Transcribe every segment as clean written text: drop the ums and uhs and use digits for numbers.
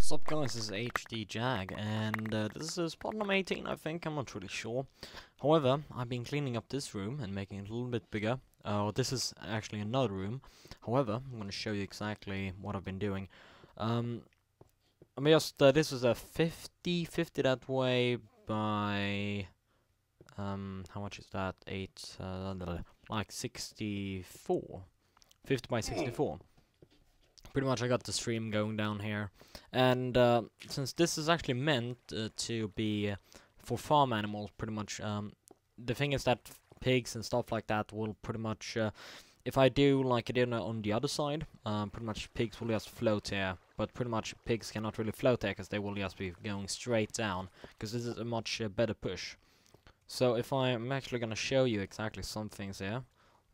What's up guys, this is HD Jag, and this is part number 18 I think, I'm not really sure. However, I've been cleaning up this room and making it a little bit bigger. This is actually another room. However, I'm going to show you exactly what I've been doing. This is a 50 that way by, how much is that? 8, like 64. 50 by 64. Pretty much I got the stream going down here, and since this is actually meant to be for farm animals, pretty much, the thing is that pigs and stuff like that will pretty much, if I do like I did on the other side, pretty much pigs will just float here, but pretty much pigs cannot really float here because they will just be going straight down, because this is a much better push. So if I'm actually going to show you exactly some things here,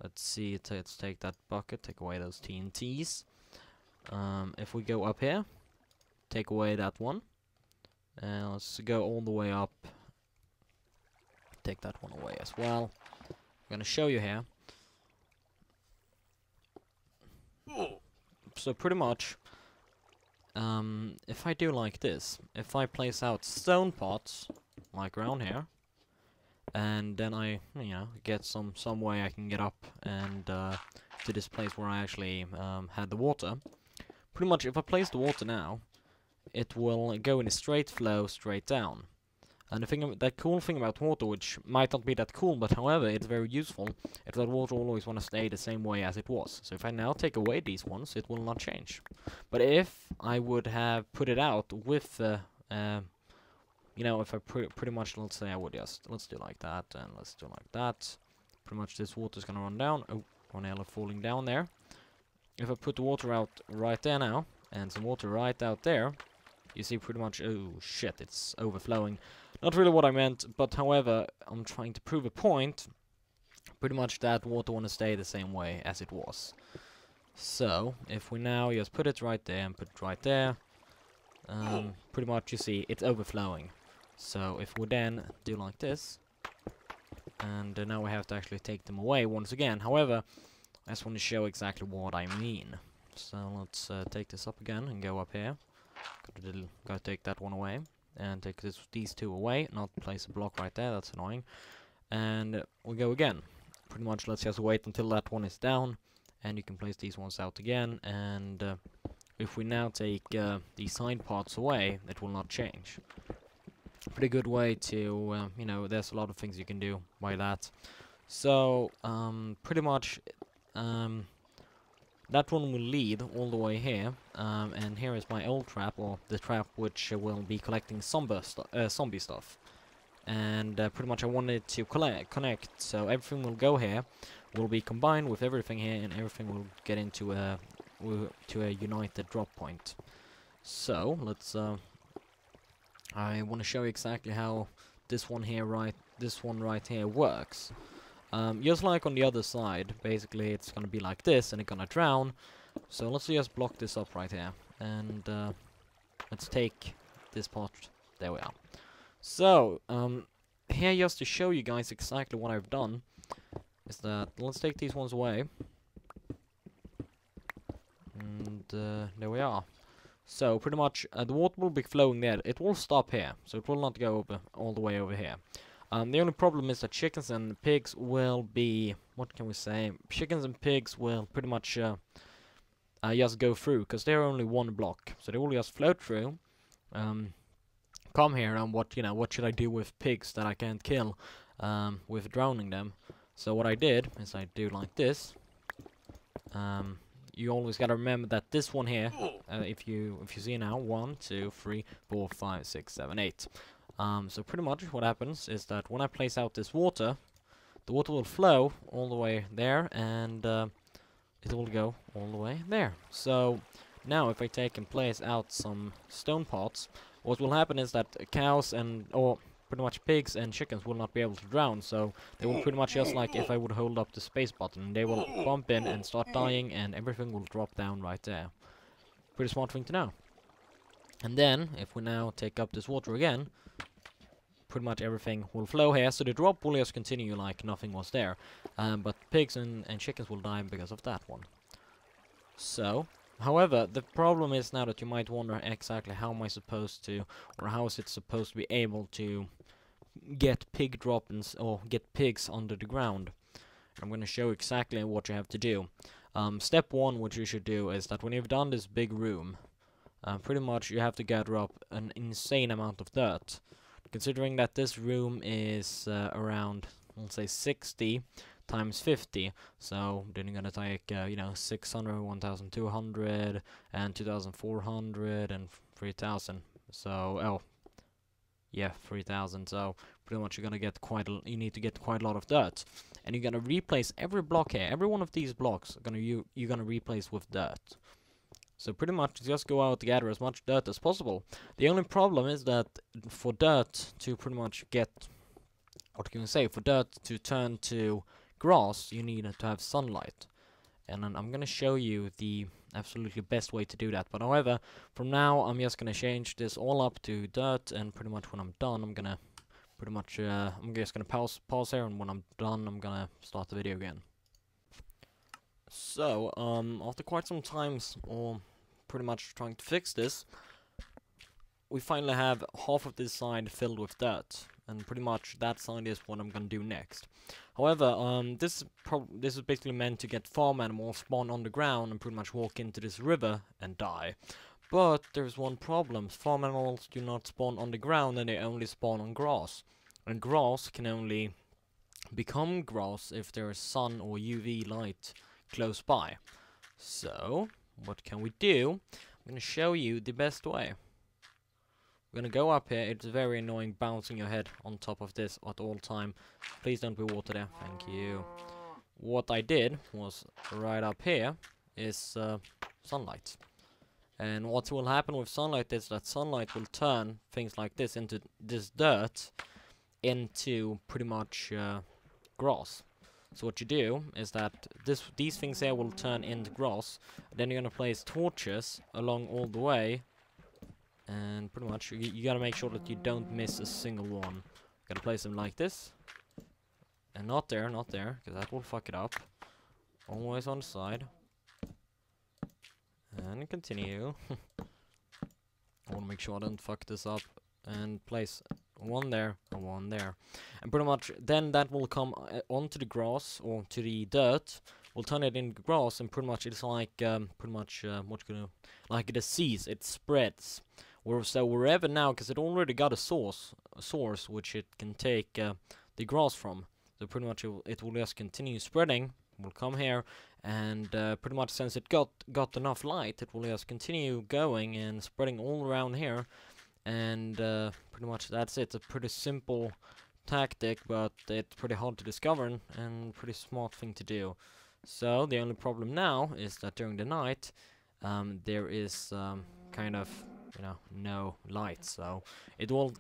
let's see, let's take that bucket, take away those TNTs. If we go up here, take away that one, and let's go all the way up, take that one away as well. I'm gonna show you here. So pretty much, if I do like this, if I place out stone pots, like around here, and then I, get some way I can get up and to this place where I actually had the water. Pretty much, if I place the water now, it will go in a straight flow, straight down. And the cool thing about water, which might not be that cool, but however, it's very useful, is that water always want to stay the same way as it was. So if I now take away these ones, it will not change. But if I would have put it out with, if I pretty much, let's say I would just, let's do like that, and let's do like that. Pretty much this water is gonna run down. Oh, one nail falling down there. If I put the water out right there now, and some water right out there, you see pretty much, oh shit, it's overflowing. Not really what I meant, but however, I'm trying to prove a point. Pretty much that water want to stay the same way as it was. So, if we now just put it right there and put it right there, pretty much you see, it's overflowing. So, if we then do like this, and now we have to actually take them away once again. However, I just want to show exactly what I mean. So let's take this up again and go up here. Gotta take that one away and take these two away. Not place a block right there. That's annoying. And we go again. Pretty much, let's just wait until that one is down, and you can place these ones out again. And if we now take these side parts away, it will not change. Pretty good way to, there's a lot of things you can do by that. So pretty much. That one will lead all the way here, and here is my old trap, or the trap which will be collecting zombie stuff. And pretty much I wanted to connect, so everything will go here, will be combined with everything here, and everything will get into a united drop point. So let's. I want to show you exactly how this one right here works. Just like on the other side, basically it's gonna be like this, and it's gonna drown. So let's just block this up right here, and let's take this part. There we are. So here, just to show you guys exactly what I've done, is that let's take these ones away, and there we are. So pretty much the water will be flowing there. It will stop here, so it will not go all the way over here. The only problem is that chickens and pigs will be, what can we say? Chickens and pigs will pretty much just go through, because they're only one block, so they will just float through. Come here, and what should I do with pigs that I can't kill with drowning them? So what I did is I do like this. You always gotta remember that this one here, if you see now, 1, 2, 3, 4, 5, 6, 7, 8. So pretty much what happens is that when I place out this water, the water will flow all the way there, and it will go all the way there. So now if I take and place out some stone pots, what will happen is that cows or pretty much pigs and chickens will not be able to drown, so they will pretty much, just like if I would hold up the space button, they will bump in and start dying, and everything will drop down right there. Pretty smart thing to know. And then, if we now take up this water again, pretty much everything will flow here, so the drop will just continue like nothing was there. But pigs and chickens will die because of that one. So, However, the problem is now that you might wonder exactly how am I supposed to, or how is it supposed to be able to get pig droppings or get pigs under the ground. I'm going to show exactly what you have to do. Step one, what you should do is that when you've done this big room, pretty much you have to gather up an insane amount of dirt. Considering that this room is around, let's say, 60 times 50, so then you're gonna take, 600, 1200, and 2400, and 3000. So, oh, yeah, 3000. So pretty much you're gonna get you need to get quite a lot of dirt, and you're gonna replace every block here. Every one of these blocks you're gonna replace with dirt. So pretty much just go out to gather as much dirt as possible. The only problem is that for dirt to pretty much get, what can you say, for dirt to turn to grass, you need to have sunlight. And then I'm gonna show you the absolutely best way to do that. But however, from now I'm just gonna change this all up to dirt, and pretty much when I'm done, I'm gonna pretty much I'm just gonna pause here, and when I'm done, I'm gonna start the video again. So after quite some times, or pretty much trying to fix this, we finally have half of this side filled with dirt, and pretty much that side is what I'm gonna do next. However, this is basically meant to get farm animals spawn on the ground and pretty much walk into this river and die. But there's one problem: farm animals do not spawn on the ground, and they only spawn on grass. And grass can only become grass if there is sun or UV light close by. So, what can we do? I'm gonna show you the best way. We're gonna go up here. It's very annoying bouncing your head on top of this at all time. Please don't be water there. Thank you. What I did was, right up here is sunlight. And what will happen with sunlight is that sunlight will turn things like this into this dirt into pretty much grass. So what you do is that these things here will turn into grass. Then you're gonna place torches along all the way, and pretty much you gotta make sure that you don't miss a single one. Gotta place them like this, and not there, because that will fuck it up. Always on the side, and continue. I wanna make sure I don't fuck this up, and place one there and one there, and pretty much then that will come onto the grass or to the dirt. We'll turn it into grass, and pretty much it's like like the seeds. It spreads. So wherever now, because it already got a source which it can take the grass from. So pretty much it will just continue spreading. We'll come here, and pretty much since it got enough light, it will just continue going and spreading all around here. And pretty much that's it. It's a pretty simple tactic, but it's pretty hard to discover and pretty smart thing to do. So the only problem now is that during the night there is kind of no light, so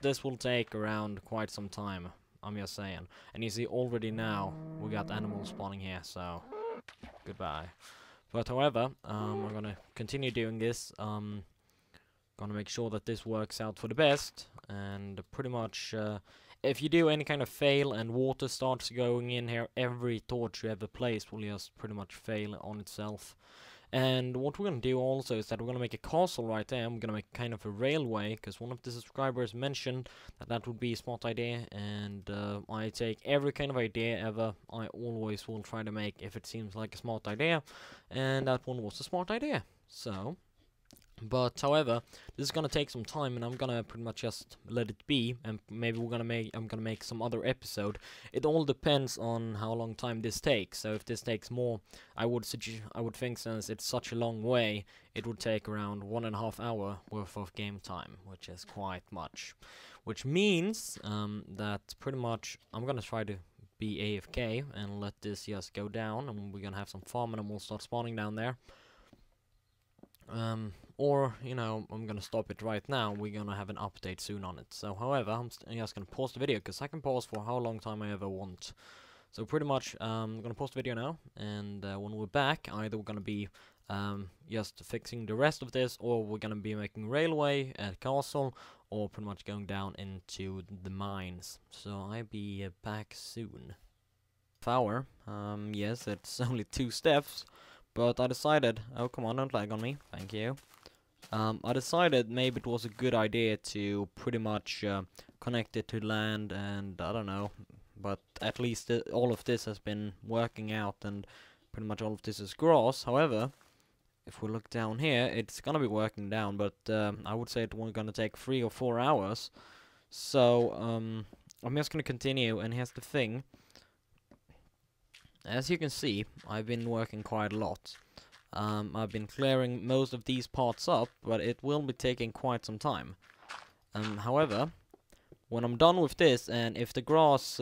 this will take around quite some time, I'm just saying. And you see already now we got animals spawning here, so goodbye. But however, I'm gonna continue doing this. Gonna make sure that this works out for the best, and pretty much if you do any kind of fail and water starts going in here, every torch you ever place will just pretty much fail on itself. And what we're gonna do also is that we're gonna make a castle right there. We're gonna make kind of a railway, because one of the subscribers mentioned that would be a smart idea, and I take every kind of idea ever. I always will try to make if it seems like a smart idea, and that one was a smart idea. So, but however, this is gonna take some time, and I'm gonna pretty much just let it be, and maybe I'm gonna make some other episode. It all depends on how long time this takes. So if this takes more, I would think, since it's such a long way, it would take around 1.5 hour worth of game time, which is quite much. Which means that pretty much I'm gonna try to be AFK and let this just go down, and we're gonna have some farm animals start spawning down there. Or, I'm gonna stop it right now. We're gonna have an update soon on it. So, however, I'm just gonna pause the video, because I can pause for how long time I ever want. So, pretty much, I'm gonna pause the video now, and when we're back, either we're gonna be just fixing the rest of this, or we're gonna be making railway at castle, or pretty much going down into the mines. So, I'll be back soon. Hour. Yes, it's only 2 steps, But I decided, oh come on, don't lag on me, thank you. I decided maybe it was a good idea to pretty much connect it to land, and I don't know, but at least all of this has been working out, and pretty much all of this is grass. However, if we look down here, it's gonna be working down, but I would say it won't gonna take 3 or 4 hours. So I'm just gonna continue, and here's the thing. As you can see, I've been working quite a lot. I've been clearing most of these parts up, but it will be taking quite some time. However, when I'm done with this, and if the grass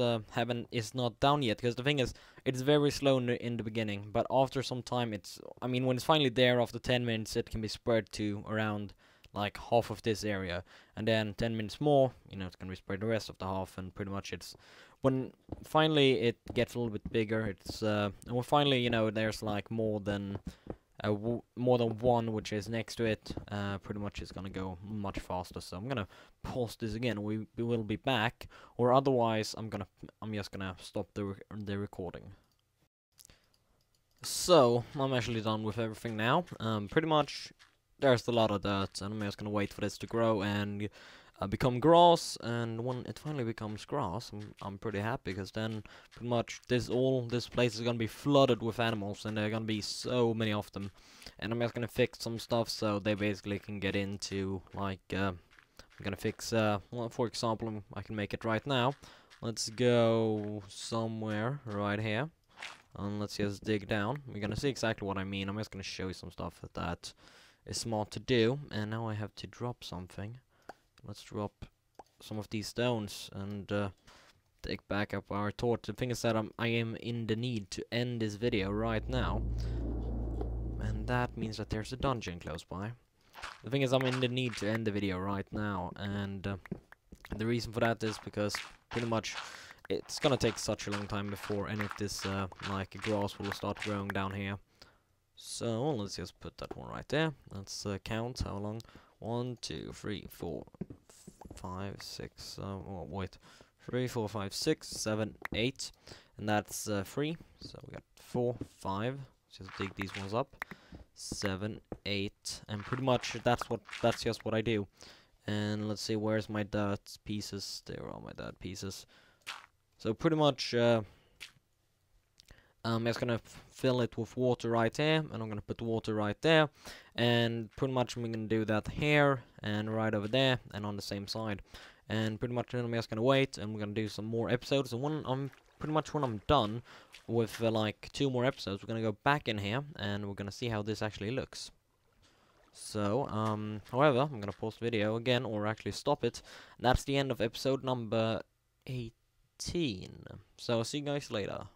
is not down yet, because the thing is, it's very slow in the beginning, but after some time, I mean, when it's finally there after 10 minutes, it can be spread to around like half of this area, and then 10 minutes more, you know, it's gonna be spread the rest of the half, and pretty much when finally it gets a little bit bigger, and when finally, you know, there's like more than one which is next to it, pretty much it's gonna go much faster. So I'm gonna pause this again. We will be back, or otherwise I'm just gonna stop the recording. So I'm actually done with everything now. Pretty much there's a lot of dirt, and I'm just gonna wait for this to grow and become grass. And when it finally becomes grass, I'm pretty happy, because then pretty much this place is gonna be flooded with animals, and there are gonna be so many of them. And I'm just gonna fix some stuff so they basically can get into, like, I'm gonna fix, well, for example, I can make it right now. Let's go somewhere right here, and let's just dig down. We're gonna see exactly what I mean. I'm just gonna show you some stuff that is smart to do. And now I have to drop something. Let's drop some of these stones and take back up our torch. The thing is that I am in the need to end this video right now, and that means that there's a dungeon close by. The thing is, I'm in the need to end the video right now, and the reason for that is because pretty much it's gonna take such a long time before any of this like grass will start growing down here. So let's just put that one right there. Let's count how long. 1, 2, 3, 4, 5, 6. Oh, wait. 3, 4, 5, 6, 7, 8, and that's 3. So we got 4, 5. Just dig these ones up. 7, 8, and pretty much that's just what I do. And let's see, where's my dirt pieces? There are my dirt pieces. So pretty much, I'm just gonna fill it with water right here, and I'm gonna put water right there, and pretty much I'm gonna do that here and right over there and on the same side. And pretty much then I'm just gonna wait, and we're gonna do some more episodes. And when I'm done with like 2 more episodes, we're gonna go back in here and we're gonna see how this actually looks. So however, I'm gonna pause the video again, or actually stop it. And that's the end of episode number 18. So see you guys later.